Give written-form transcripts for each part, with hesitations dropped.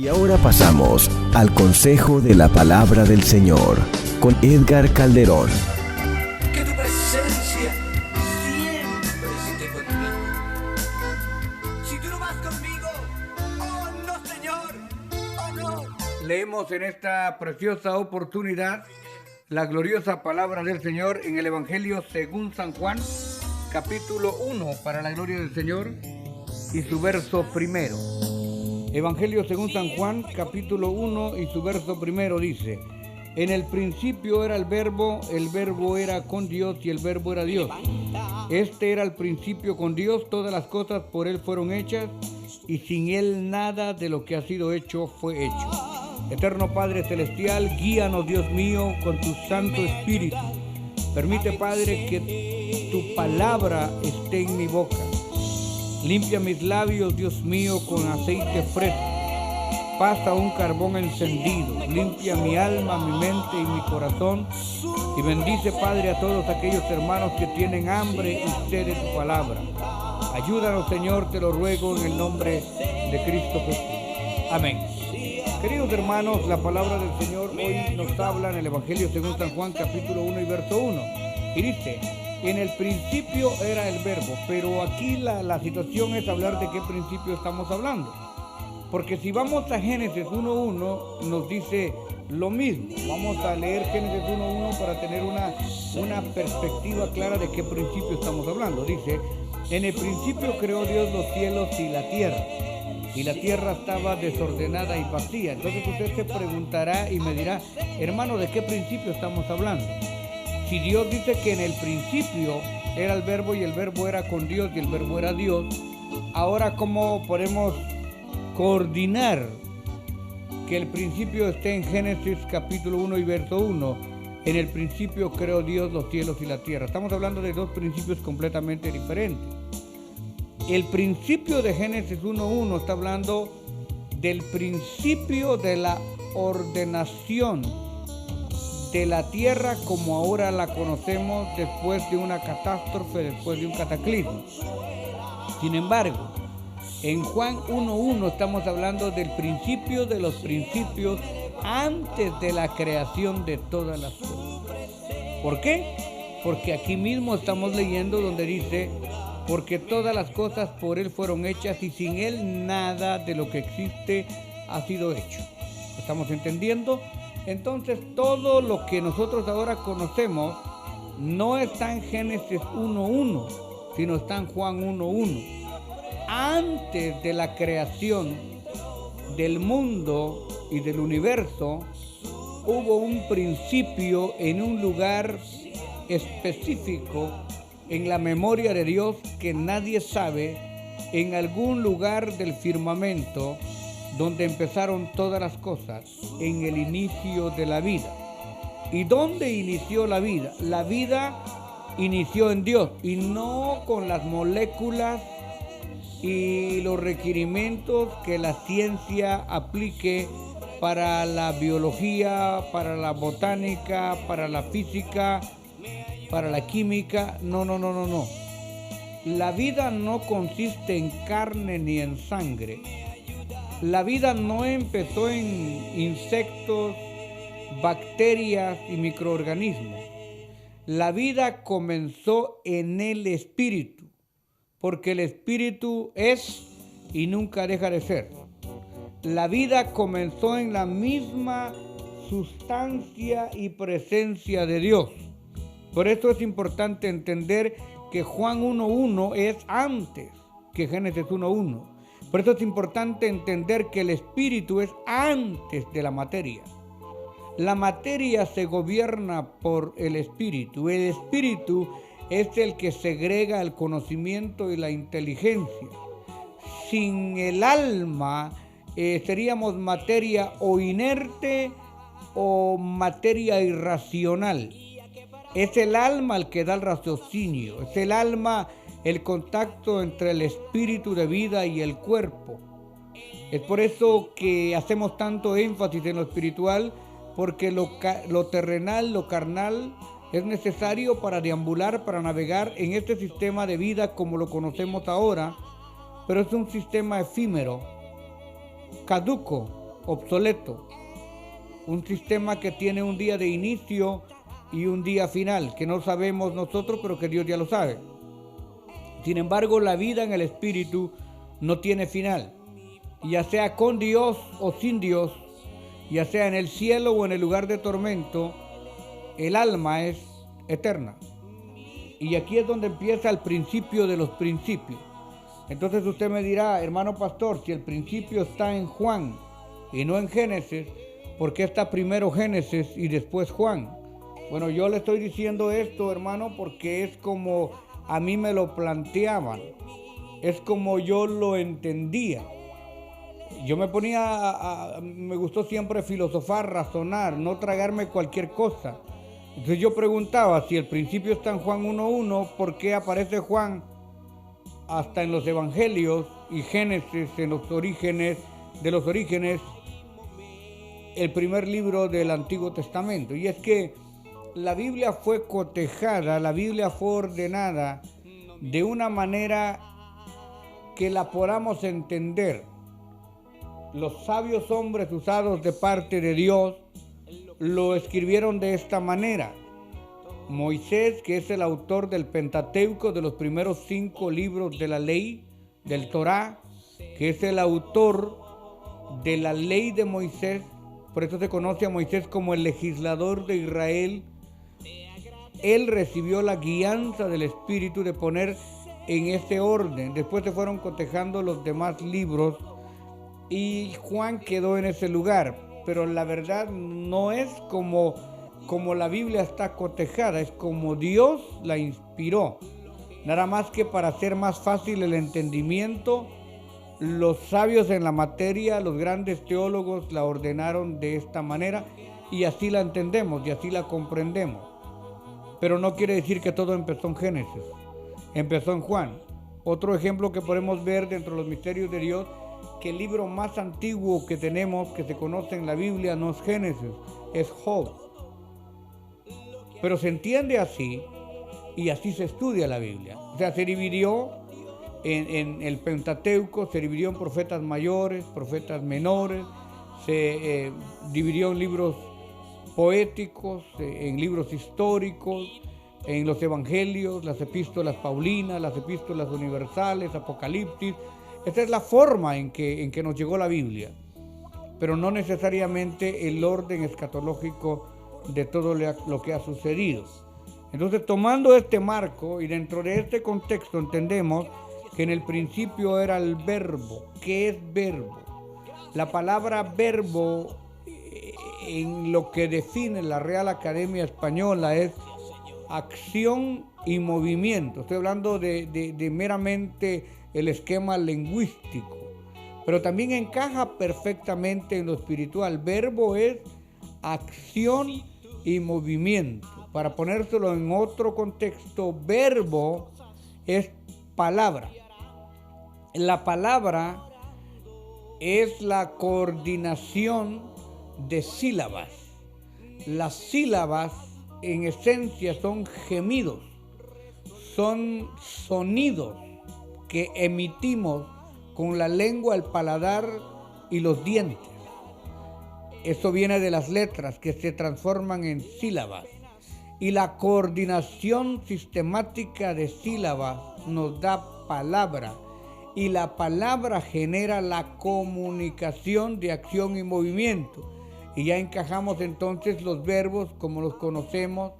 Y ahora pasamos al consejo de la palabra del Señor con Edgar Calderón. Que tu presencia siempre esté conmigo. Si tú no vas conmigo, oh no, Señor, oh no. Leemos en esta preciosa oportunidad la gloriosa palabra del Señor en el Evangelio según San Juan, capítulo 1, para la gloria del Señor, y su verso primero. Evangelio según San Juan, capítulo 1 y su verso primero dice: en el principio era el verbo era con Dios y el verbo era Dios. Este era el principio con Dios, todas las cosas por Él fueron hechas y sin Él nada de lo que ha sido hecho fue hecho. Eterno Padre Celestial, guíanos, Dios mío, con tu Santo Espíritu. Permite, Padre, que tu palabra esté en mi boca. Limpia mis labios, Dios mío, con aceite fresco. Pasa un carbón encendido. Limpia mi alma, mi mente y mi corazón. Y bendice, Padre, a todos aquellos hermanos que tienen hambre y sed de tu palabra. Ayúdanos, Señor, te lo ruego en el nombre de Cristo Jesús. Amén. Queridos hermanos, la palabra del Señor hoy nos habla en el Evangelio según San Juan, capítulo 1 y verso 1. Y dice: en el principio era el verbo. Pero aquí la situación es hablar de qué principio estamos hablando. Porque si vamos a Génesis 1.1, nos dice lo mismo. Vamos a leer Génesis 1.1 para tener una perspectiva clara de qué principio estamos hablando. Dice: en el principio creó Dios los cielos y la tierra. Y la tierra estaba desordenada y vacía. Entonces usted se preguntará y me dirá: hermano, ¿de qué principio estamos hablando? Si Dios dice que en el principio era el verbo y el verbo era con Dios y el verbo era Dios, ahora ¿cómo podemos coordinar que el principio esté en Génesis capítulo 1 y verso 1? En el principio creó Dios los cielos y la tierra. Estamos hablando de dos principios completamente diferentes. El principio de Génesis 1.1 está hablando del principio de la ordenación de la tierra como ahora la conocemos después de una catástrofe, después de un cataclismo. Sin embargo, en Juan 1.1 estamos hablando del principio de los principios antes de la creación de todas las cosas. ¿Por qué? Porque aquí mismo estamos leyendo donde dice: porque todas las cosas por Él fueron hechas y sin Él nada de lo que existe ha sido hecho. ¿Estamos entendiendo? Entonces todo lo que nosotros ahora conocemos no está en Génesis 1.1, sino está en Juan 1.1. Antes de la creación del mundo y del universo, hubo un principio en un lugar específico en la memoria de Dios que nadie sabe, en algún lugar del firmamento donde empezaron todas las cosas, en el inicio de la vida. ¿Y dónde inició la vida? La vida inició en Dios y no con las moléculas y los requerimientos que la ciencia aplique para la biología, para la botánica, para la física, para la química. No. La vida no consiste en carne ni en sangre. La vida no empezó en insectos, bacterias y microorganismos. La vida comenzó en el Espíritu, porque el Espíritu es y nunca deja de ser. La vida comenzó en la misma sustancia y presencia de Dios. Por eso es importante entender que Juan 1.1 es antes que Génesis 1.1. Por eso es importante entender que el Espíritu es antes de la materia. La materia se gobierna por el Espíritu. El Espíritu es el que segrega el conocimiento y la inteligencia. Sin el alma seríamos materia o inerte o materia irracional. Es el alma el que da el raciocinio, es el alma el contacto entre el espíritu de vida y el cuerpo. Es por eso que hacemos tanto énfasis en lo espiritual, porque lo terrenal, lo carnal, es necesario para deambular, para navegar en este sistema de vida como lo conocemos ahora, pero es un sistema efímero, caduco, obsoleto, un sistema que tiene un día de inicio y un día final, que no sabemos nosotros, pero que Dios ya lo sabe. Sin embargo, la vida en el Espíritu no tiene final, ya sea con Dios o sin Dios, ya sea en el cielo o en el lugar de tormento, el alma es eterna. Y aquí es donde empieza el principio de los principios. Entonces usted me dirá, hermano pastor, si el principio está en Juan y no en Génesis, ¿por qué está primero Génesis y después Juan? Bueno, yo le estoy diciendo esto, hermano, porque es como a mí me lo planteaban, es como yo lo entendía. Yo me ponía, me gustó siempre filosofar, razonar, no tragarme cualquier cosa. Entonces yo preguntaba, si el principio está en Juan 1:1, ¿por qué aparece Juan hasta en los evangelios y Génesis en los orígenes, el primer libro del Antiguo Testamento? Y es que la Biblia fue cotejada, la Biblia fue ordenada de una manera que la podamos entender. Los sabios hombres usados de parte de Dios lo escribieron de esta manera. Moisés, que es el autor del Pentateuco, de los primeros 5 libros de la ley, del Torá, que es el autor de la ley de Moisés, por eso se conoce a Moisés como el legislador de Israel. Él recibió la guianza del Espíritu de poner en ese orden. Después se fueron cotejando los demás libros y Juan quedó en ese lugar. Pero la verdad no es como la Biblia está cotejada, es como Dios la inspiró. Nada más que para hacer más fácil el entendimiento, los sabios en la materia, los grandes teólogos la ordenaron de esta manera y así la entendemos y así la comprendemos. Pero no quiere decir que todo empezó en Génesis, empezó en Juan. Otro ejemplo que podemos ver dentro de los misterios de Dios, que el libro más antiguo que tenemos, que se conoce en la Biblia, no es Génesis, es Job. Pero se entiende así y así se estudia la Biblia. O sea, se dividió en el Pentateuco, se dividió en profetas mayores, profetas menores, se dividió en libros poéticos, en libros históricos, en los evangelios, las epístolas paulinas, las epístolas universales, Apocalipsis. Esta es la forma en que nos llegó la Biblia, pero no necesariamente el orden escatológico de todo lo que ha sucedido. Entonces, tomando este marco y dentro de este contexto entendemos que en el principio era el verbo. ¿Qué es verbo? La palabra verbo, en lo que define la Real Academia Española, es acción y movimiento. Estoy hablando de meramente el esquema lingüístico, pero también encaja perfectamente en lo espiritual. Verbo es acción y movimiento. Para ponérselo en otro contexto, verbo es palabra. La palabra es la coordinación de sílabas. Las sílabas en esencia son gemidos, son sonidos que emitimos con la lengua, el paladar y los dientes. Eso viene de las letras que se transforman en sílabas. Y la coordinación sistemática de sílabas nos da palabra. Y la palabra genera la comunicación de acción y movimiento. Y ya encajamos entonces los verbos como los conocemos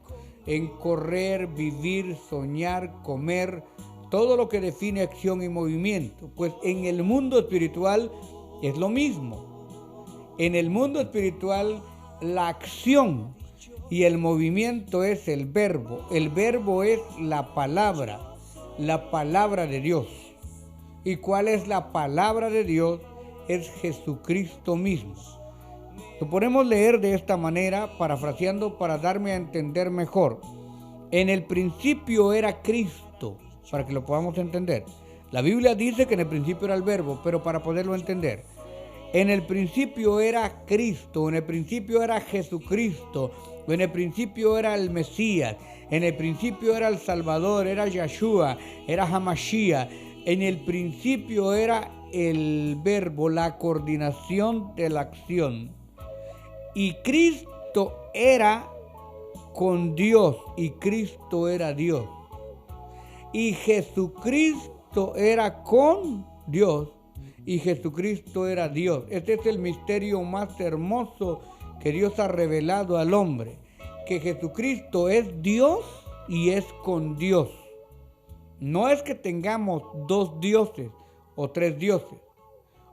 en correr, vivir, soñar, comer, todo lo que define acción y movimiento. Pues en el mundo espiritual es lo mismo. En el mundo espiritual la acción y el movimiento es el verbo. El verbo es la palabra de Dios. ¿Y cuál es la palabra de Dios? Es Jesucristo mismo. Lo podemos leer de esta manera, parafraseando para darme a entender mejor. En el principio era Cristo, para que lo podamos entender. La Biblia dice que en el principio era el verbo, pero para poderlo entender. En el principio era Cristo, en el principio era Jesucristo, en el principio era el Mesías, en el principio era el Salvador, era Yeshua, era Hamashiach. En el principio era el verbo, la coordinación de la acción. Y Cristo era con Dios y Cristo era Dios. Y Jesucristo era con Dios y Jesucristo era Dios. Este es el misterio más hermoso que Dios ha revelado al hombre, que Jesucristo es Dios y es con Dios. No es que tengamos dos dioses o tres dioses.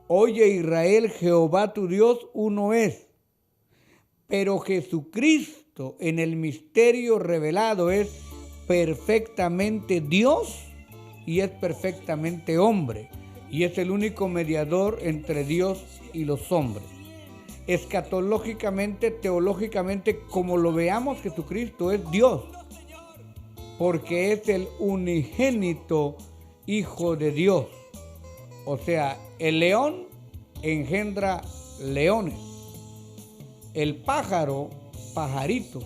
Oye Israel, Jehová tu Dios uno es. Pero Jesucristo en el misterio revelado es perfectamente Dios y es perfectamente hombre. Y es el único mediador entre Dios y los hombres. Escatológicamente, teológicamente, como lo veamos, Jesucristo es Dios. Porque es el unigénito Hijo de Dios. O sea, el león engendra leones. El pájaro, pajaritos.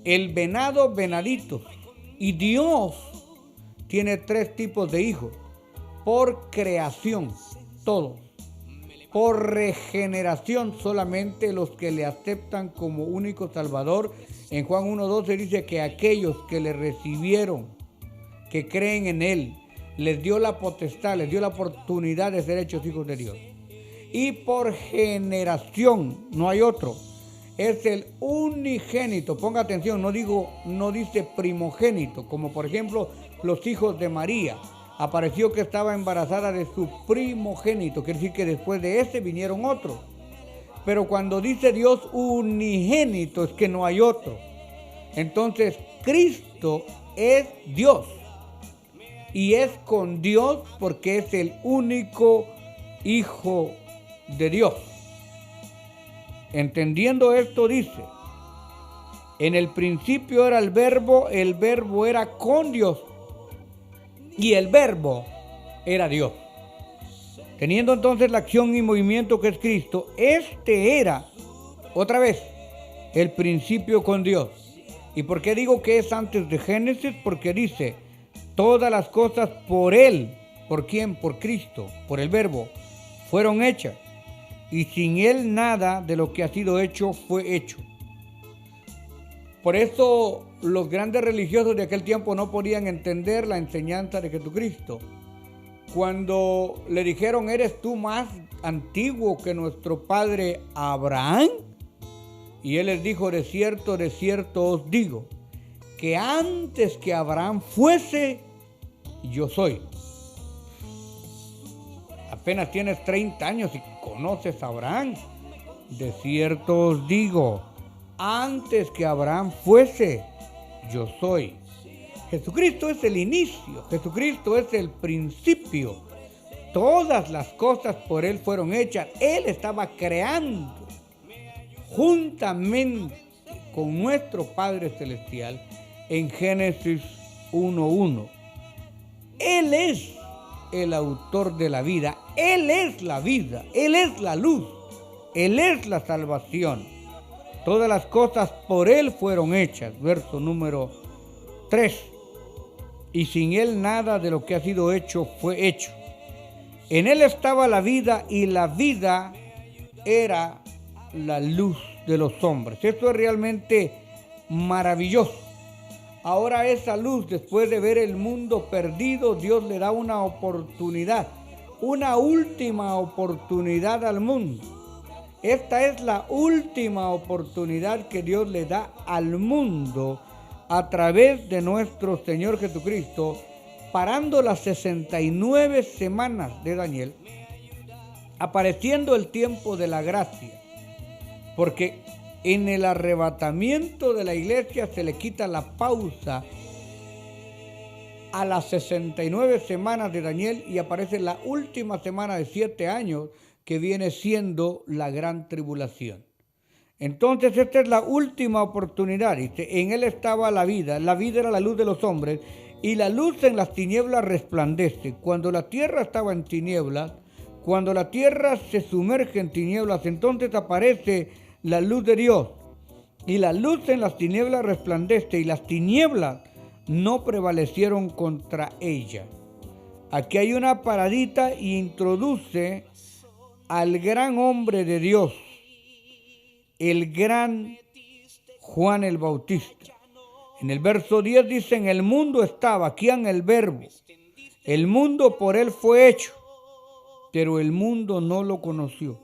El venado, venaditos. Y Dios tiene tres tipos de hijos. Por creación, todos. Por regeneración, solamente los que le aceptan como único Salvador. En Juan 1:12 dice que aquellos que le recibieron, que creen en Él, les dio la potestad, les dio la oportunidad de ser hechos hijos de Dios. Y por generación, no hay otro. Es el unigénito. Ponga atención, no dice primogénito, como por ejemplo los hijos de María. Apareció que estaba embarazada de su primogénito, quiere decir que después de ese vinieron otros. Pero cuando dice Dios unigénito es que no hay otro. Entonces Cristo es Dios y es con Dios porque es el único Hijo de Dios. Entendiendo esto dice, en el principio era el verbo era con Dios y el verbo era Dios. Teniendo entonces la acción y movimiento que es Cristo, este era, otra vez, el principio con Dios. ¿Y por qué digo que es antes de Génesis? Porque dice, todas las cosas por Él, ¿por quién? Por Cristo, por el verbo, fueron hechas. Y sin Él nada de lo que ha sido hecho fue hecho. Por eso los grandes religiosos de aquel tiempo no podían entender la enseñanza de Jesucristo. Cuando le dijeron, ¿eres tú más antiguo que nuestro padre Abraham? Y él les dijo, de cierto os digo, que antes que Abraham fuese, yo soy. Apenas tienes 30 años y conoces a Abraham. De cierto os digo, antes que Abraham fuese, yo soy. Jesucristo es el inicio, Jesucristo es el principio. Todas las cosas por Él fueron hechas. Él estaba creando juntamente con nuestro Padre Celestial en Génesis 1:1. Él es el autor de la vida. Él es la vida. Él es la luz. Él es la salvación. Todas las cosas por Él fueron hechas. Verso número 3. Y sin Él nada de lo que ha sido hecho fue hecho. En Él estaba la vida y la vida era la luz de los hombres. Esto es realmente maravilloso. Ahora esa luz, después de ver el mundo perdido, Dios le da una oportunidad, una última oportunidad al mundo. Esta es la última oportunidad que Dios le da al mundo a través de nuestro Señor Jesucristo, parando las 69 semanas de Daniel, apareciendo el tiempo de la gracia, porque en el arrebatamiento de la iglesia se le quita la pausa a las 69 semanas de Daniel y aparece la última semana de 7 años que viene siendo la gran tribulación. Entonces esta es la última oportunidad. Dice, en Él estaba la vida era la luz de los hombres y la luz en las tinieblas resplandece. Cuando la tierra estaba en tinieblas, cuando la tierra se sumerge en tinieblas, entonces aparece la luz de Dios. Y la luz en las tinieblas resplandece y las tinieblas no prevalecieron contra ella. Aquí hay una paradita y introduce al gran hombre de Dios, el gran Juan el Bautista. En el verso 10 dice, en el mundo estaba, aquí en el verbo, el mundo por él fue hecho, pero el mundo no lo conoció.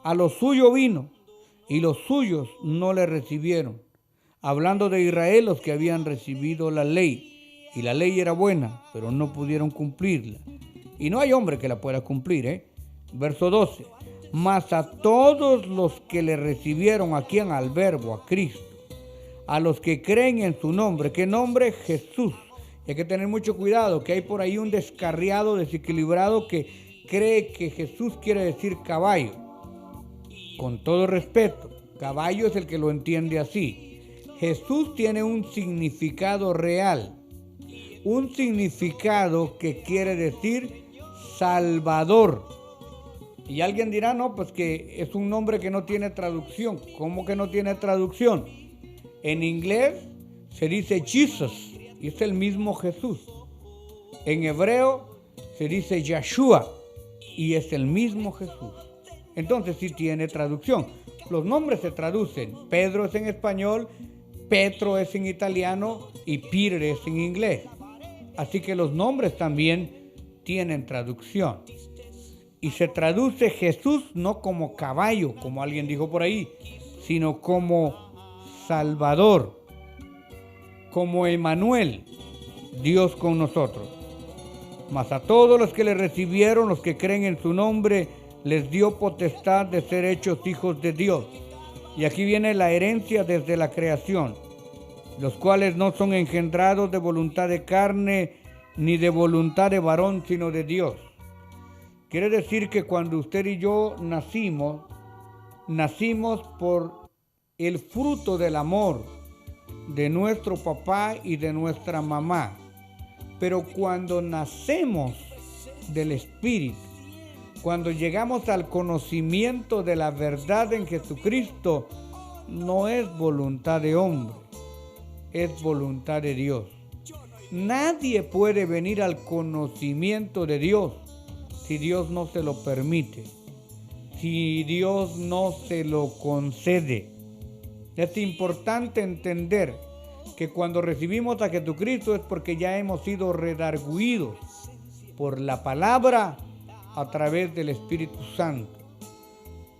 A lo suyo vino y los suyos no le recibieron. Hablando de Israel, los que habían recibido la ley, y la ley era buena, pero no pudieron cumplirla. Y no hay hombre que la pueda cumplir, Verso 12. Mas a todos los que le recibieron, ¿a quién? Al verbo, a Cristo. A los que creen en su nombre. ¿Qué nombre? Jesús. Y hay que tener mucho cuidado, que hay por ahí un descarriado, desequilibrado, que cree que Jesús quiere decir caballo. Con todo respeto, caballo es el que lo entiende así. Jesús tiene un significado real. Un significado que quiere decir Salvador. Y alguien dirá, no, pues que es un nombre que no tiene traducción. ¿Cómo que no tiene traducción? En inglés se dice Jesus y es el mismo Jesús. En hebreo se dice Yeshua y es el mismo Jesús. Entonces sí tiene traducción. Los nombres se traducen. Pedro es en español, Petro es en italiano y Peter es en inglés. Así que los nombres también tienen traducción. Y se traduce Jesús no como caballo, como alguien dijo por ahí, sino como Salvador, como Emmanuel, Dios con nosotros. Mas a todos los que le recibieron, los que creen en su nombre, les dio potestad de ser hechos hijos de Dios. Y aquí viene la herencia desde la creación, los cuales no son engendrados de voluntad de carne, ni de voluntad de varón, sino de Dios. Quiere decir que cuando usted y yo nacimos por el fruto del amor de nuestro papá y de nuestra mamá. Pero cuando nacemos del Espíritu, cuando llegamos al conocimiento de la verdad en Jesucristo, no es voluntad de hombre, es voluntad de Dios. Nadie puede venir al conocimiento de Dios si Dios no se lo permite, si Dios no se lo concede. Es importante entender que cuando recibimos a Jesucristo es porque ya hemos sido redarguidos por la palabra a través del Espíritu Santo.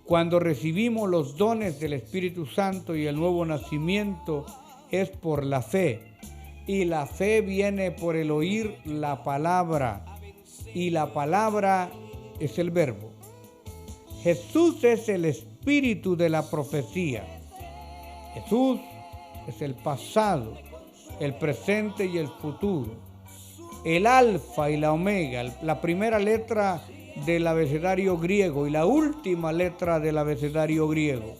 Cuando recibimos los dones del Espíritu Santo y el nuevo nacimiento es por la fe. Y la fe viene por el oír la palabra. Y la palabra es el verbo. Jesús es el espíritu de la profecía. Jesús es el pasado, el presente y el futuro. El alfa y la omega, la primera letra del abecedario griego y la última letra del abecedario griego.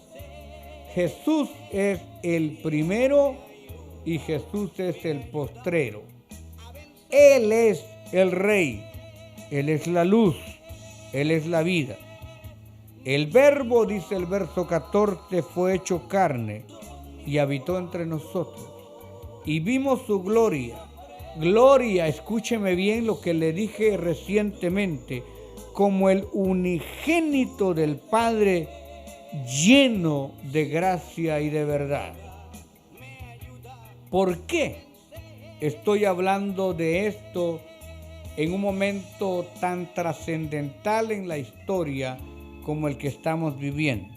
Jesús es el primero y Jesús es el postrero. Él es el rey, Él es la luz, Él es la vida. El verbo, dice el verso 14, fue hecho carne y habitó entre nosotros. Y vimos su gloria. Gloria, escúcheme bien lo que le dije recientemente, como el unigénito del Padre, lleno de gracia y de verdad. ¿Por qué estoy hablando de esto en un momento tan trascendental en la historia como el que estamos viviendo?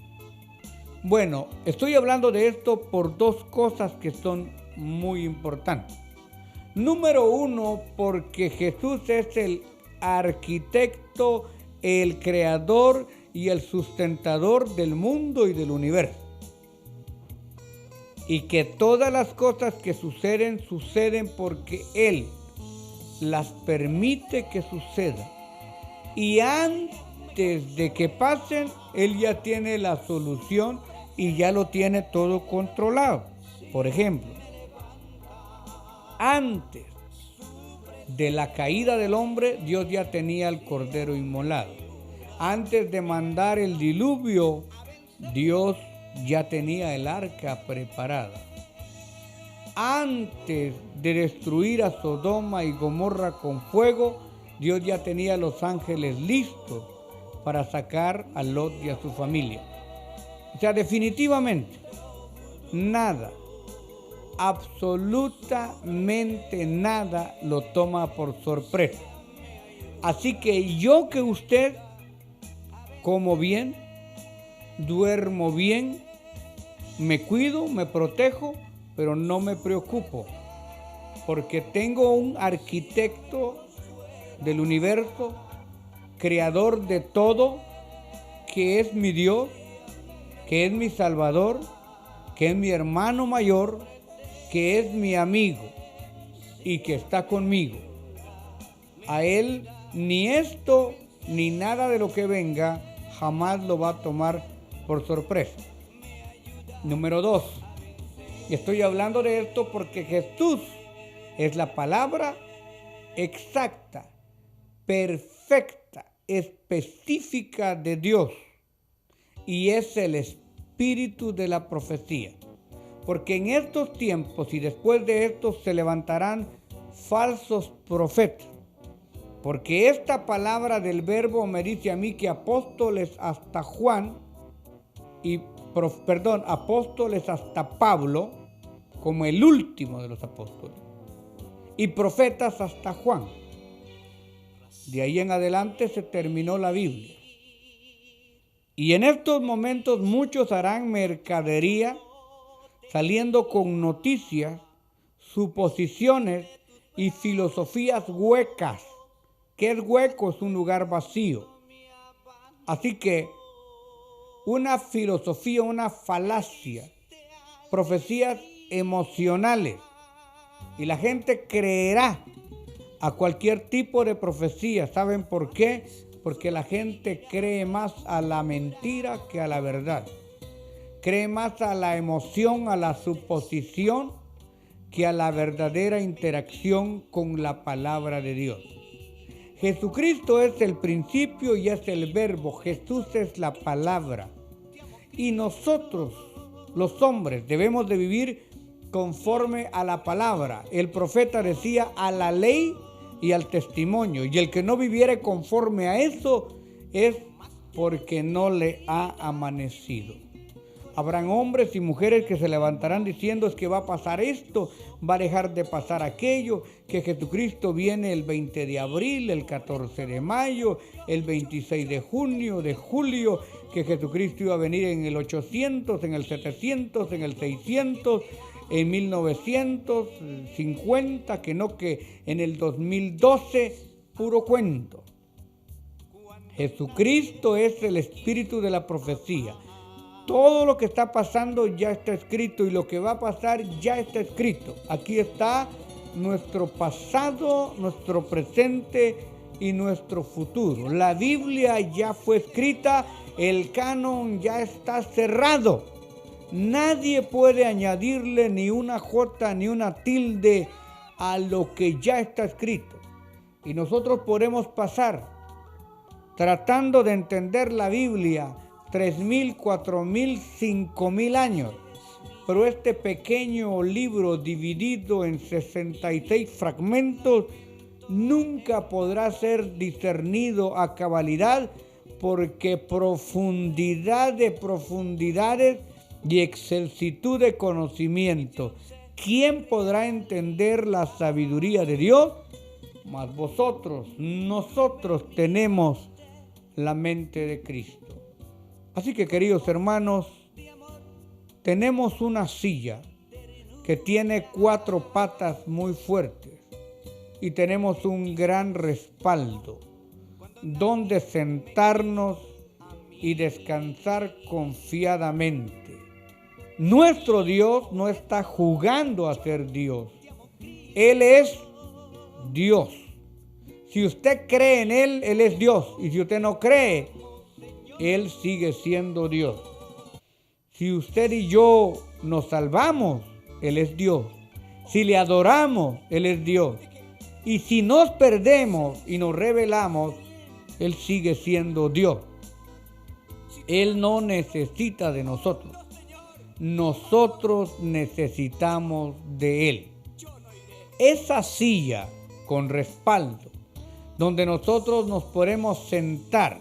Bueno, estoy hablando de esto por dos cosas que son muy importantes. Número uno, porque Jesús es el arquitecto, el creador y el sustentador del mundo y del universo. Y que todas las cosas que suceden porque Él las permite que sucedan. Y antes de que pasen, Él ya tiene la solución y ya lo tiene todo controlado. Por ejemplo, antes de la caída del hombre, Dios ya tenía el cordero inmolado. Antes de mandar el diluvio, Dios ya tenía el arca preparada. Antes de destruir a Sodoma y Gomorra con fuego, Dios ya tenía a los ángeles listos para sacar a Lot y a su familia. O sea, definitivamente, nada, absolutamente nada lo toma por sorpresa. Así que yo que usted como bien, duermo bien, me cuido, me protejo, pero no me preocupo, porque tengo un arquitecto del universo, creador de todo, que es mi Dios, que es mi Salvador, que es mi hermano mayor, que es mi amigo y que está conmigo. A él ni esto ni nada de lo que venga jamás lo va a tomar por sorpresa. Número 2. Estoy hablando de esto porque Jesús es la palabra exacta, perfecta, específica de Dios y es el espíritu de la profecía. Porque en estos tiempos y después de estos se levantarán falsos profetas. Porque esta palabra del verbo me dice a mí que apóstoles hasta Juan, apóstoles hasta Pablo, como el último de los apóstoles, y profetas hasta Juan. De ahí en adelante se terminó la Biblia. Y en estos momentos muchos harán mercadería, saliendo con noticias, suposiciones y filosofías huecas. ¿Qué es hueco? Es un lugar vacío. Así que una filosofía, una falacia, profecías emocionales. Y la gente creerá a cualquier tipo de profecía. ¿Saben por qué? Porque la gente cree más a la mentira que a la verdad. Cree más a la emoción, a la suposición, que a la verdadera interacción con la palabra de Dios. Jesucristo es el principio y es el verbo. Jesús es la palabra. Y nosotros, los hombres, debemos de vivir conforme a la palabra. El profeta decía a la ley y al testimonio. Y el que no viviere conforme a eso es porque no le ha amanecido. Habrán hombres y mujeres que se levantarán diciendo es que va a pasar esto, va a dejar de pasar aquello, que Jesucristo viene el 20 de abril, el 14 de mayo, el 26 de junio, de julio, que Jesucristo iba a venir en el 800, en el 700, en el 600, en 1950, que en el 2012, puro cuento. Jesucristo es el espíritu de la profecía. Todo lo que está pasando ya está escrito y lo que va a pasar ya está escrito. Aquí está nuestro pasado, nuestro presente y nuestro futuro. La Biblia ya fue escrita, el canon ya está cerrado. Nadie puede añadirle ni una jota ni una tilde a lo que ya está escrito. Y nosotros podemos pasar tratando de entender la Biblia 3,000, 4,000, 5,000 años. Pero este pequeño libro dividido en 66 fragmentos nunca podrá ser discernido a cabalidad porque profundidad de profundidades y excelsitud de conocimiento. ¿Quién podrá entender la sabiduría de Dios? Mas nosotros tenemos la mente de Cristo. Así que, queridos hermanos, tenemos una silla que tiene 4 patas muy fuertes y tenemos un gran respaldo donde sentarnos y descansar confiadamente. Nuestro Dios no está jugando a ser Dios. Él es Dios. Si usted cree en Él, Él es Dios. Y si usted no cree, Él sigue siendo Dios. Si usted y yo nos salvamos, Él es Dios. Si le adoramos, Él es Dios. Y si nos perdemos y nos rebelamos, Él sigue siendo Dios. Él no necesita de nosotros. Nosotros necesitamos de Él. Esa silla con respaldo donde nosotros nos podemos sentar,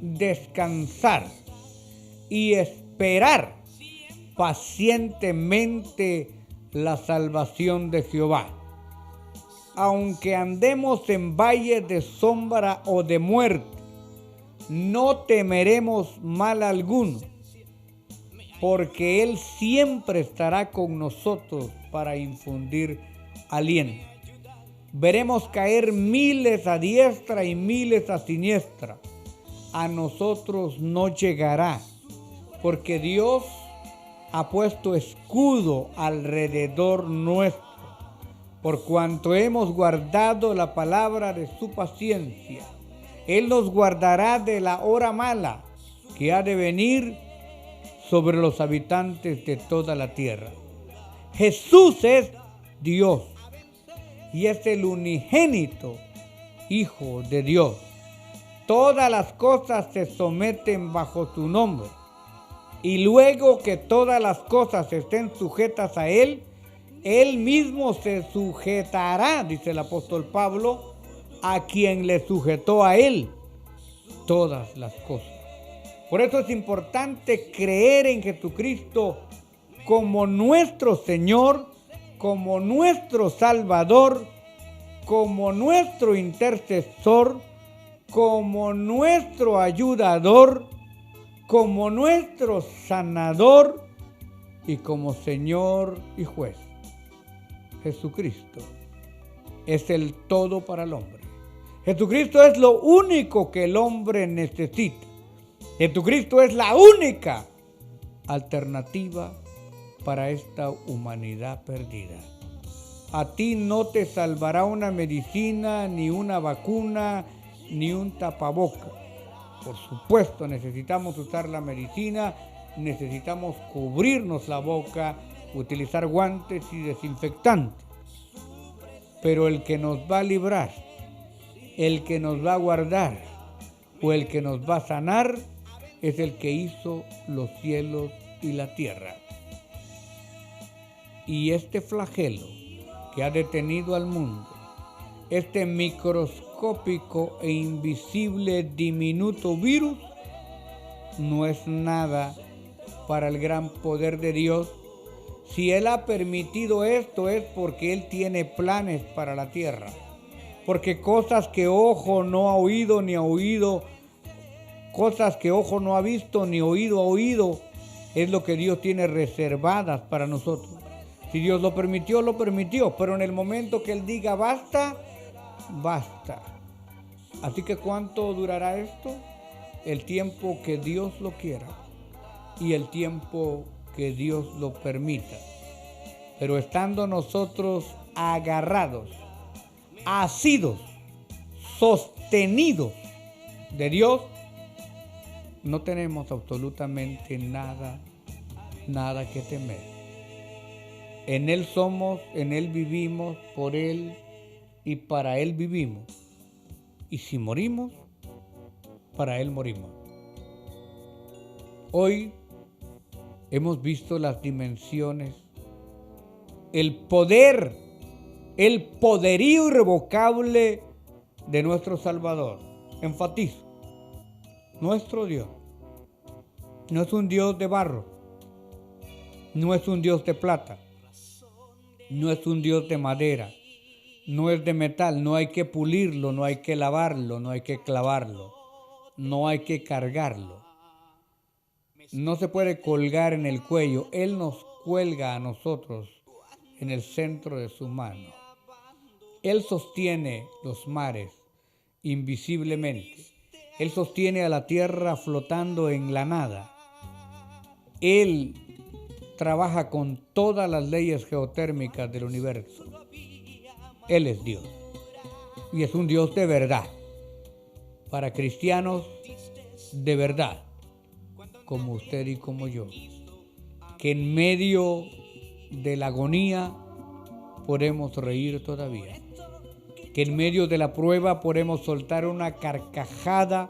descansar y esperar pacientemente la salvación de Jehová. Aunque andemos en valle de sombra o de muerte, no temeremos mal alguno, porque Él siempre estará con nosotros para infundir aliento. Veremos caer miles a diestra y miles a siniestra. A nosotros no llegará, porque Dios ha puesto escudo alrededor nuestro, por cuanto hemos guardado la palabra de su paciencia. Él nos guardará de la hora mala que ha de venir sobre los habitantes de toda la tierra. Jesús es Dios y es el unigénito Hijo de Dios. Todas las cosas se someten bajo su nombre. Y luego que todas las cosas estén sujetas a Él, Él mismo se sujetará, dice el apóstol Pablo, a quien le sujetó a Él todas las cosas. Por eso es importante creer en Jesucristo como nuestro Señor, como nuestro Salvador, como nuestro intercesor, como nuestro ayudador, como nuestro sanador y como Señor y juez. Jesucristo es el todo para el hombre. Jesucristo es lo único que el hombre necesita. Jesucristo es la única alternativa para esta humanidad perdida. A ti no te salvará una medicina, ni una vacuna, ni un tapaboca. Por supuesto, necesitamos usar la medicina, necesitamos cubrirnos la boca, utilizar guantes y desinfectantes. Pero el que nos va a librar, el que nos va a guardar o el que nos va a sanar es el que hizo los cielos y la tierra. Y este flagelo que ha detenido al mundo, este microscópico e invisible diminuto virus, no es nada para el gran poder de Dios. Si Él ha permitido esto es porque Él tiene planes para la tierra. Porque cosas que ojo no ha oído ni ha oído, cosas que ojo no ha visto ni oído ha oído, es lo que Dios tiene reservadas para nosotros. Si Dios lo permitió, pero en el momento que Él diga basta, basta. Así que ¿cuánto durará esto? El tiempo que Dios lo quiera y el tiempo que Dios lo permita. Pero estando nosotros agarrados, asidos, sostenidos de Dios, no tenemos absolutamente nada que temer. En Él somos, en Él vivimos, por Él y para Él vivimos. Y si morimos, para Él morimos. Hoy hemos visto las dimensiones, el poder, el poderío irrevocable de nuestro Salvador. Enfatizo, nuestro Dios no es un Dios de barro, no es un Dios de plata, no es un Dios de madera, no es de metal, no hay que pulirlo, no hay que lavarlo, no hay que clavarlo, no hay que cargarlo. No se puede colgar en el cuello, Él nos cuelga a nosotros en el centro de su mano. Él sostiene los mares invisiblemente. Él sostiene a la tierra flotando en la nada. Él trabaja con todas las leyes geotérmicas del universo. Él es Dios. Y es un Dios de verdad. Para cristianos de verdad, como usted y como yo. Que en medio de la agonía podemos reír todavía. Que en medio de la prueba podemos soltar una carcajada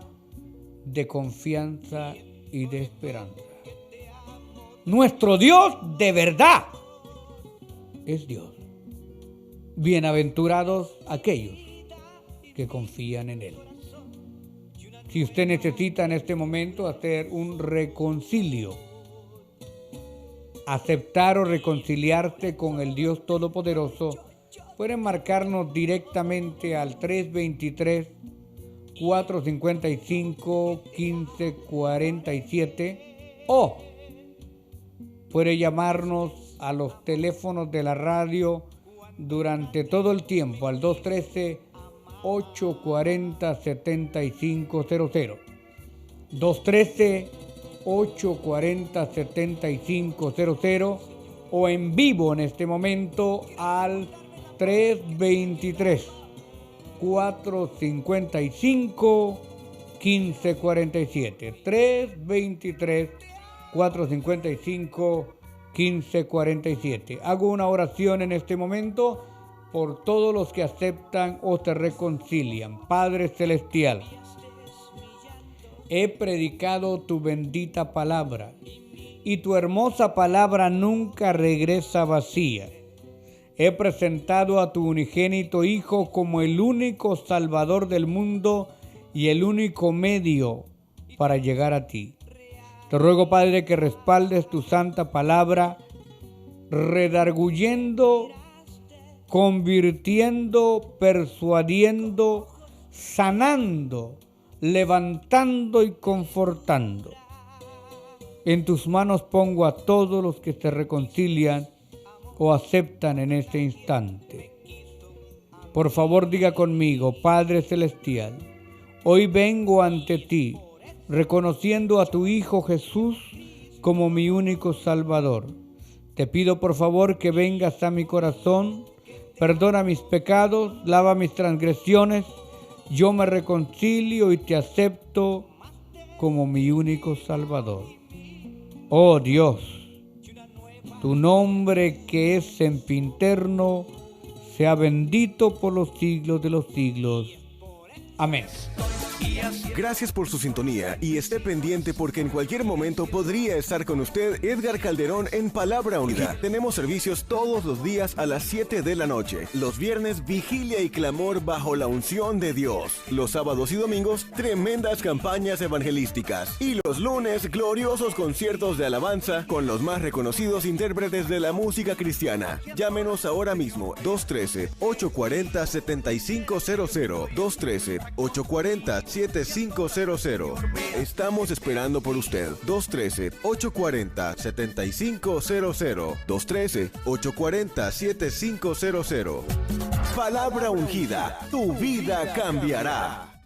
de confianza y de esperanza. Nuestro Dios de verdad es Dios. Bienaventurados aquellos que confían en Él. Si usted necesita en este momento hacer un reconcilio, aceptar o reconciliarse con el Dios Todopoderoso, pueden marcarnos directamente al 323-455-1547 o puede llamarnos a los teléfonos de la radio durante todo el tiempo al 213-840-7500. 213-840-7500 o en vivo en este momento al 323-455-1547. 323-455-1547. Hago una oración en este momento por todos los que aceptan o se reconcilian. Padre Celestial, he predicado tu bendita palabra y tu hermosa palabra nunca regresa vacía. He presentado a tu unigénito Hijo como el único Salvador del mundo y el único medio para llegar a ti. Te ruego, Padre, que respaldes tu santa palabra, redarguyendo, convirtiendo, persuadiendo, sanando, levantando y confortando. En tus manos pongo a todos los que se reconcilian o aceptan en este instante. Por favor, diga conmigo: Padre Celestial, hoy vengo ante ti, reconociendo a tu Hijo Jesús como mi único Salvador. Te pido por favor que vengas a mi corazón, perdona mis pecados, lava mis transgresiones. Yo me reconcilio y te acepto como mi único Salvador. Oh Dios, tu nombre que es sempiterno sea bendito por los siglos de los siglos. Amén. Gracias por su sintonía y esté pendiente porque en cualquier momento podría estar con usted Edgar Calderón en Palabra Unida. Tenemos servicios todos los días a las 7 de la noche. Los viernes, vigilia y clamor bajo la unción de Dios. Los sábados y domingos, tremendas campañas evangelísticas. Y los lunes, gloriosos conciertos de alabanza con los más reconocidos intérpretes de la música cristiana. Llámenos ahora mismo, 213-840-7500. 213-840-7500. Estamos esperando por usted. 213-840-7500. 213-840-7500. Palabra ungida, tu vida cambiará.